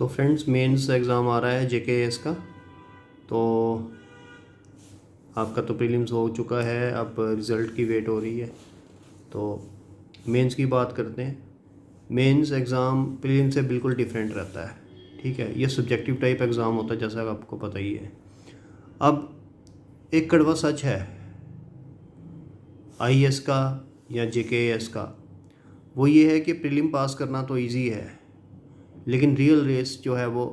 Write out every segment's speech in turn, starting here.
तो friends, mains exam आ रहा है जेकेएस का। तो आपका तो प्रीलिम्स हो चुका है, अब रिज़ल्ट की वेट हो रही है। तो मेंस की बात करते हैं। मेंस एग्ज़ाम प्रीलिम्स से बिल्कुल डिफरेंट रहता है, ठीक है। ये सब्जेक्टिव टाइप एग्ज़ाम होता है, जैसा आपको पता ही है। अब एक कड़वा सच है आईएएस का या जेकेएस का, वो ये है कि प्रीलिम पास करना तो इजी है, लेकिन रियल रेस जो है वो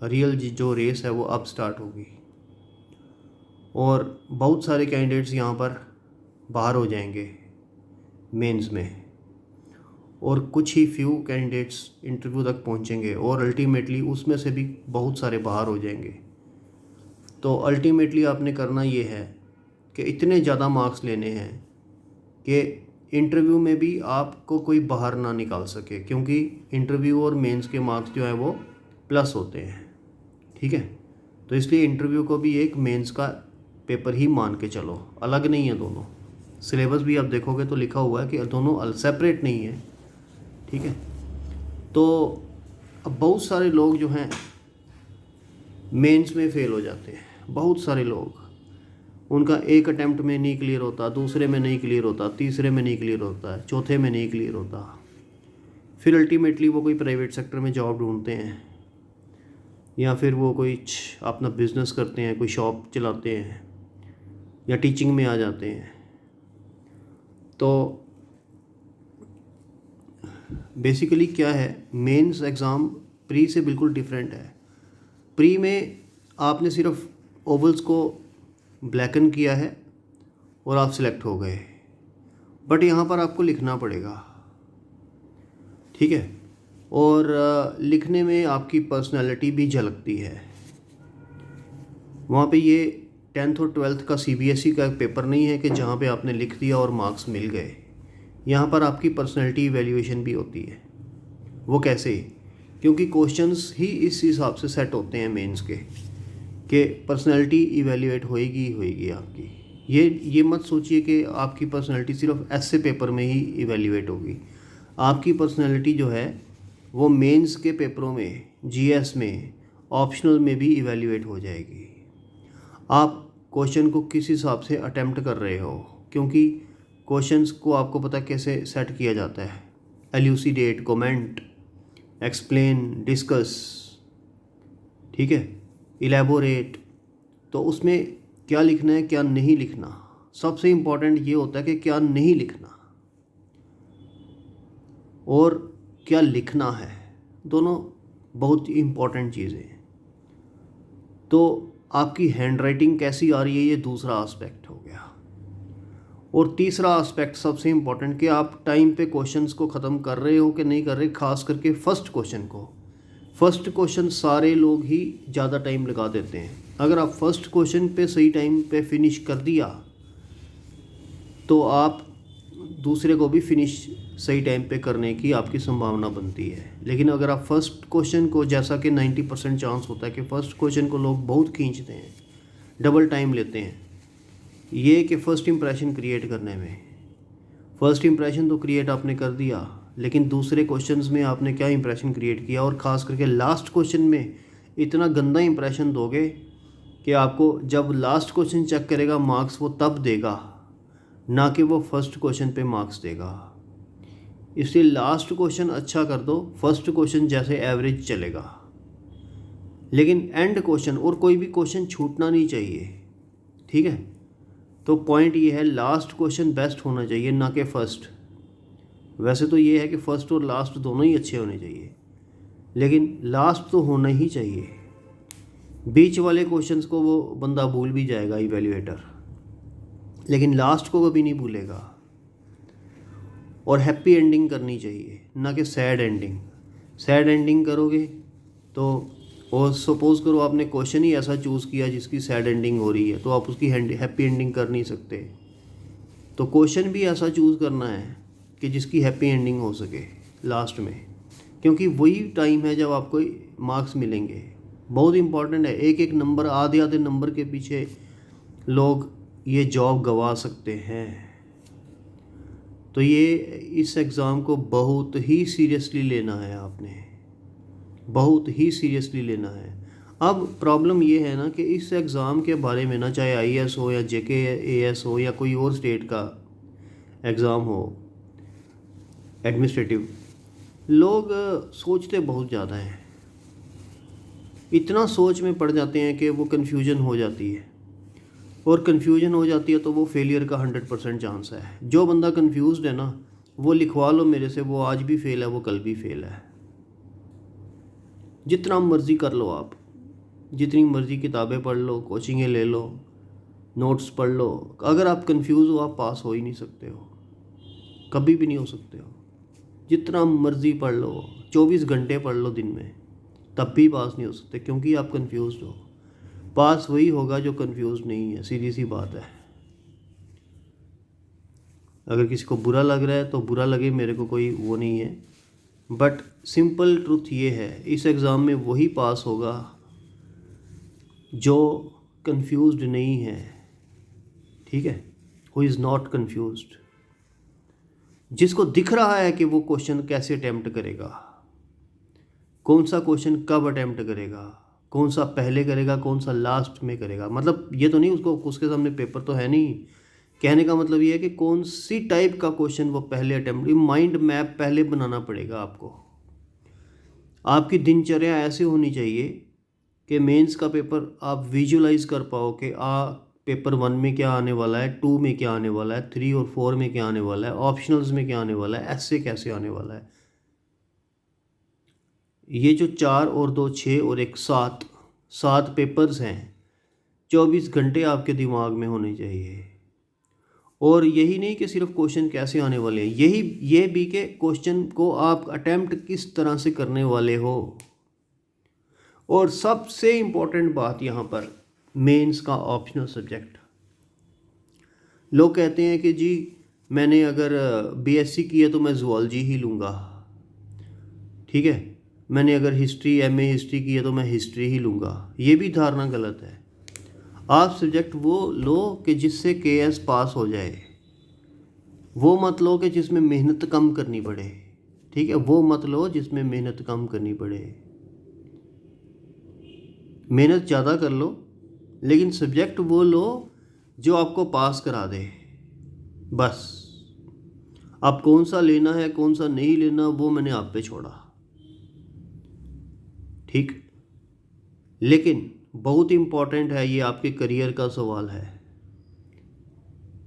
जो रेस है वो अब स्टार्ट होगी और बहुत सारे कैंडिडेट्स यहाँ पर बाहर हो जाएंगे मेंस में, और कुछ ही फ्यू कैंडिडेट्स इंटरव्यू तक पहुँचेंगे और अल्टीमेटली उसमें से भी बहुत सारे बाहर हो जाएंगे। तो अल्टीमेटली आपने करना ये है कि इतने ज़्यादा मार्क्स लेने हैं कि इंटरव्यू में भी आपको कोई बाहर ना निकाल सके, क्योंकि इंटरव्यू और मेंस के मार्क्स जो है वो प्लस होते हैं, ठीक है। तो इसलिए इंटरव्यू को भी एक मेंस का पेपर ही मान के चलो, अलग नहीं है दोनों। सिलेबस भी आप देखोगे तो लिखा हुआ है कि दोनों सेपरेट नहीं है, ठीक है। तो अब बहुत सारे लोग जो हैं मेंस में फ़ेल हो जाते हैं, बहुत सारे लोग। उनका एक अटैम्प्ट में नहीं क्लियर होता, दूसरे में नहीं क्लियर होता, तीसरे में नहीं क्लियर होता है, चौथे में नहीं क्लियर होता। फिर अल्टीमेटली वो कोई प्राइवेट सेक्टर में जॉब ढूंढते हैं या फिर वो कोई अपना बिजनेस करते हैं, कोई शॉप चलाते हैं या टीचिंग में आ जाते हैं। तो बेसिकली क्या है, मेंस एग्ज़ाम प्री से बिल्कुल डिफरेंट है। प्री में आपने सिर्फ ओवल्स को ब्लैकन किया है और आप सिलेक्ट हो गए, बट यहाँ पर आपको लिखना पड़ेगा, ठीक है। और लिखने में आपकी पर्सनालिटी भी झलकती है। वहाँ पे ये 10th और 12th का सीबीएसई का एक पेपर नहीं है कि जहाँ पे आपने लिख दिया और मार्क्स मिल गए। यहाँ पर आपकी पर्सनालिटी इवैल्यूएशन भी होती है। वो कैसे? क्योंकि क्वेश्चंस ही इस हिसाब से सेट होते हैं मेंस के कि पर्सनालिटी इवैल्यूएट होएगी आपकी। ये मत सोचिए कि आपकी पर्सनालिटी सिर्फ ऐसे पेपर में ही इवैल्यूएट होगी। आपकी पर्सनालिटी जो है वो मेंस के पेपरों में, जीएस में, ऑप्शनल में भी इवैल्यूएट हो जाएगी। आप क्वेश्चन को किस हिसाब से अटेम्प्ट कर रहे हो, क्योंकि क्वेश्चंस को आपको पता कैसे सेट किया जाता है। एल्यूसिडेट, कमेंट, एक्सप्लेन, डिस्कस, ठीक है, इलेबोरेट। तो उसमें क्या लिखना है, क्या नहीं लिखना, सबसे इम्पॉर्टेंट ये होता है कि क्या नहीं लिखना और क्या लिखना है, दोनों बहुत इम्पॉर्टेंट चीज़ें हैं। तो आपकी हैंडराइटिंग कैसी आ रही है, ये दूसरा एस्पेक्ट हो गया। और तीसरा एस्पेक्ट सबसे इम्पॉर्टेंट कि आप टाइम पे क्वेश्चंस को ख़त्म कर रहे हो कि नहीं कर रहे, खास करके फर्स्ट क्वेश्चन को। फर्स्ट क्वेश्चन सारे लोग ही ज़्यादा टाइम लगा देते हैं। अगर आप फर्स्ट क्वेश्चन पे सही टाइम पे फिनिश कर दिया तो आप दूसरे को भी फिनिश सही टाइम पे करने की आपकी संभावना बनती है। लेकिन अगर आप फर्स्ट क्वेश्चन को, जैसा कि 90% चांस होता है कि फर्स्ट क्वेश्चन को लोग बहुत खींचते हैं, डबल टाइम लेते हैं, ये कि फ़र्स्ट इंप्रेशन क्रिएट करने में। फ़र्स्ट इंप्रेशन तो क्रिएट आपने कर दिया, लेकिन दूसरे क्वेश्चंस में आपने क्या इंप्रेशन क्रिएट किया, और ख़ास करके लास्ट क्वेश्चन में इतना गंदा इंप्रेशन दोगे कि आपको जब लास्ट क्वेश्चन चेक करेगा मार्क्स वो तब देगा, ना कि वो फर्स्ट क्वेश्चन पे मार्क्स देगा। इसलिए लास्ट क्वेश्चन अच्छा कर दो, फर्स्ट क्वेश्चन जैसे एवरेज चलेगा, लेकिन एंड क्वेश्चन और कोई भी क्वेश्चन छूटना नहीं चाहिए, ठीक है। तो पॉइंट ये है, लास्ट क्वेश्चन बेस्ट होना चाहिए, ना कि फर्स्ट। वैसे तो ये है कि फ़र्स्ट और लास्ट दोनों ही अच्छे होने चाहिए, लेकिन लास्ट तो होना ही चाहिए। बीच वाले क्वेश्चंस को वो बंदा भूल भी जाएगा, इवैल्यूएटर, लेकिन लास्ट को कभी नहीं भूलेगा। और हैप्पी एंडिंग करनी चाहिए, ना कि सैड एंडिंग। सैड एंडिंग करोगे तो, और सपोज़ करो आपने क्वेश्चन ही ऐसा चूज़ किया जिसकी सैड एंडिंग हो रही है, तो आप उसकी हैप्पी एंडिंग कर नहीं सकते। तो क्वेश्चन भी ऐसा चूज़ करना है कि जिसकी हैप्पी एंडिंग हो सके लास्ट में, क्योंकि वही टाइम है जब आपको मार्क्स मिलेंगे। बहुत इंपॉर्टेंट है, एक एक नंबर, आधे आधे नंबर के पीछे लोग ये जॉब गंवा सकते हैं। तो ये इस एग्ज़ाम को बहुत ही सीरियसली लेना है आपने। बहुत ही सीरियसली लेना है। अब प्रॉब्लम ये है ना कि इस एग्ज़ाम के बारे में ना, चाहे आईएएस हो या जेकेएएस हो या कोई और स्टेट का एग्ज़ाम हो एडमिनिस्ट्रेटिव, लोग सोचते बहुत ज़्यादा हैं, इतना सोच में पड़ जाते हैं कि वो कन्फ्यूजन हो जाती है, और कन्फ्यूजन हो जाती है तो वो फेलियर का 100% चांस है। जो बंदा कन्फ्यूज़ड है ना, वो लिखवा लो मेरे से, वो आज भी फेल है, वो कल भी फेल है। जितना मर्ज़ी कर लो आप, जितनी मर्ज़ी किताबें पढ़ लो, कोचिंगें ले लो, नोट्स पढ़ लो, अगर आप कंफ्यूज हो आप पास हो ही नहीं सकते हो, कभी भी नहीं हो सकते हो। जितना मर्ज़ी पढ़ लो, 24 घंटे पढ़ लो दिन में, तब भी पास नहीं हो सकते, क्योंकि आप कंफ्यूज हो। पास वही होगा जो कंफ्यूज नहीं है, सीधी सी बात है। अगर किसी को बुरा लग रहा है तो बुरा लगे, मेरे को कोई वो नहीं है, बट सिंपल ट्रुथ ये है, इस एग्ज़ाम में वही पास होगा जो कंफ्यूज्ड नहीं है, ठीक है, हु इज़ नॉट कंफ्यूज्ड, जिसको दिख रहा है कि वो क्वेश्चन कैसे अटैम्प्ट करेगा, कौन सा क्वेश्चन कब अटैम्प्ट करेगा, कौन सा पहले करेगा, कौन सा लास्ट में करेगा। मतलब ये तो नहीं उसको, उसके सामने पेपर तो है नहीं, कहने का मतलब ये है कि कौन सी टाइप का क्वेश्चन वो पहले अटैम्प्ट, माइंड मैप पहले बनाना पड़ेगा आपको। आपकी दिनचर्या ऐसे होनी चाहिए कि मेंस का पेपर आप विजुलाइज कर पाओ कि पेपर 1 में क्या आने वाला है, 2 में क्या आने वाला है, 3 और 4 में क्या आने वाला है, ऑप्शनल्स में क्या आने वाला है, ऐसे कैसे आने वाला है। ये जो 4 और 2 6 और 1 7 पेपर्स हैं, 24 घंटे आपके दिमाग में होने चाहिए। और यही नहीं कि सिर्फ क्वेश्चन कैसे आने वाले हैं, ये भी कि क्वेश्चन को आप अटेम्प्ट किस तरह से करने वाले हो। और सबसे इम्पोर्टेंट बात यहाँ पर, मेंस का ऑप्शनल सब्जेक्ट। लोग कहते हैं कि जी मैंने अगर बीएससी की है तो मैं ज़ूलॉजी ही लूँगा, ठीक है, मैंने अगर हिस्ट्री एमए हिस्ट्री की है तो मैं हिस्ट्री ही लूँगा। ये भी धारणा गलत है। आप सब्जेक्ट वो लो कि जिससे केएस पास हो जाए, वो मत लो कि जिसमें मेहनत कम करनी पड़े, ठीक है, वो मत लो जिसमें मेहनत कम करनी पड़े। मेहनत ज़्यादा कर लो, लेकिन सब्जेक्ट वो लो जो आपको पास करा दे, बस। अब कौन सा लेना है कौन सा नहीं लेना वो मैंने आप पे छोड़ा, ठीक। लेकिन बहुत इम्पॉर्टेंट है, ये आपके करियर का सवाल है,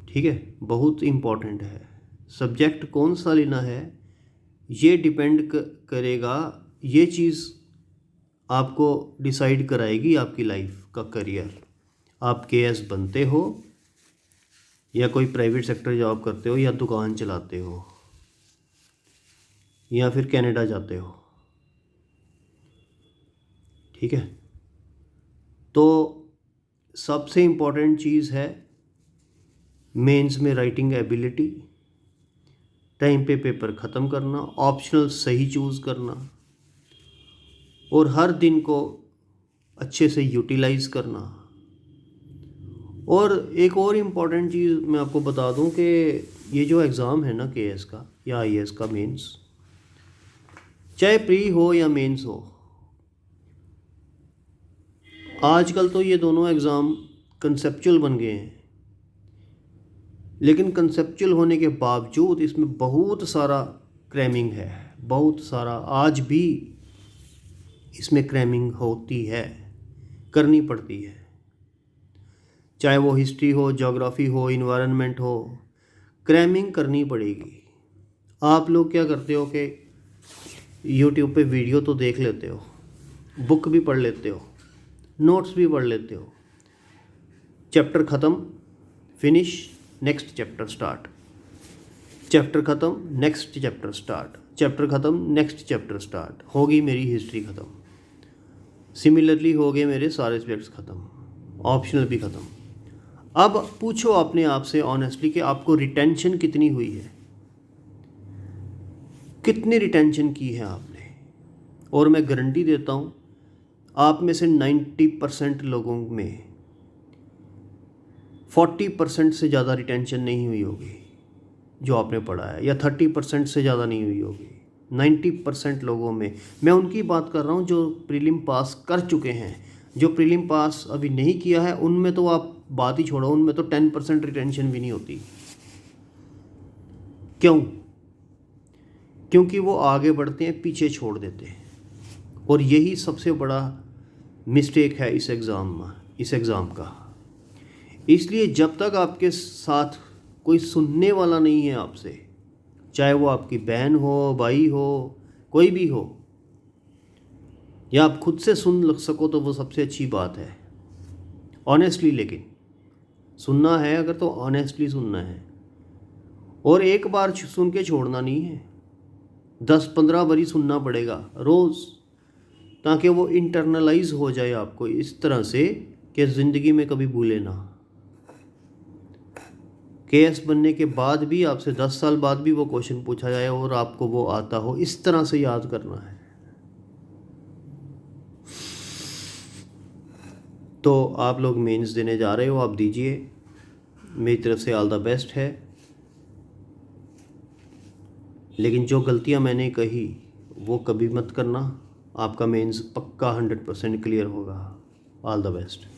ठीक है, बहुत इम्पॉर्टेंट है। सब्जेक्ट कौन सा लेना है ये डिपेंड करेगा, ये चीज़ आपको डिसाइड कराएगी आपकी लाइफ का करियर। आप केएस बनते हो या कोई प्राइवेट सेक्टर जॉब करते हो या दुकान चलाते हो या फिर कनाडा जाते हो, ठीक है। तो सबसे इम्पोर्टेंट चीज़ है मेंस में राइटिंग एबिलिटी, टाइम पे पेपर ख़त्म करना, ऑप्शनल सही चूज़ करना, और हर दिन को अच्छे से यूटिलाइज़ करना। और एक और इम्पॉर्टेंट चीज़ मैं आपको बता दूं कि ये जो एग्ज़ाम है ना केएस का या आईएएस का मेंस, चाहे प्री हो या मेंस हो, आजकल तो ये दोनों एग्ज़ाम कंसेप्चुअल बन गए हैं, लेकिन कंसेप्चुअल होने के बावजूद इसमें बहुत सारा क्रैमिंग है, बहुत सारा आज भी इसमें क्रैमिंग होती है, करनी पड़ती है। चाहे वो हिस्ट्री हो, ज्योग्राफी हो, इन्वायरमेंट हो, क्रैमिंग करनी पड़ेगी। आप लोग क्या करते हो कि यूट्यूब पे वीडियो तो देख लेते हो, बुक भी पढ़ लेते हो, नोट्स भी पढ़ लेते हो, चैप्टर ख़त्म, finish, next chapter start, chapter ख़त्म, नेक्स्ट चैप्टर स्टार्ट, चैप्टर ख़त्म, नेक्स्ट चैप्टर स्टार्ट, होगी मेरी हिस्ट्री ख़त्म। सिमिलरली हो गए मेरे सारे सब्जेक्ट्स ख़त्म, ऑप्शनल भी ख़त्म। अब पूछो अपने आप से ऑनेस्टली कि आपको रिटेंशन कितनी हुई है, कितनी रिटेंशन की है आपने। और मैं गारंटी देता हूँ आप में से 90% लोगों में 40% से ज़्यादा रिटेंशन नहीं हुई होगी जो आपने पढ़ा है, या 30% से ज़्यादा नहीं हुई होगी, 90% लोगों में। मैं उनकी बात कर रहा हूँ जो प्रीलिम पास कर चुके हैं। जो प्रीलिम पास अभी नहीं किया है उनमें तो आप बात ही छोड़ो, उनमें तो 10% रिटेंशन भी नहीं होती। क्यों? क्योंकि वो आगे बढ़ते हैं, पीछे छोड़ देते हैं। और यही सबसे बड़ा मिस्टेक है इस एग्ज़ाम का। इसलिए जब तक आपके साथ कोई सुनने वाला नहीं है आपसे, चाहे वो आपकी बहन हो, भाई हो, कोई भी हो, या आप खुद से सुन सको तो वो सबसे अच्छी बात है। ऑनेस्टली, लेकिन सुनना है अगर तो ऑनेस्टली सुनना है। और एक बार सुन के छोड़ना नहीं है, 10-15 बारी सुनना पड़ेगा रोज़, ताकि वो इंटरनलाइज हो जाए आपको इस तरह से कि ज़िंदगी में कभी भूले ना। केएस बनने के बाद भी आपसे 10 साल बाद भी वो क्वेश्चन पूछा जाए और आपको वो आता हो, इस तरह से याद करना है। तो आप लोग मेंस देने जा रहे हो, आप दीजिए, मेरी तरफ से ऑल द बेस्ट है। लेकिन जो गलतियां मैंने कही वो कभी मत करना, आपका मेंस पक्का 100% क्लियर होगा। All the best.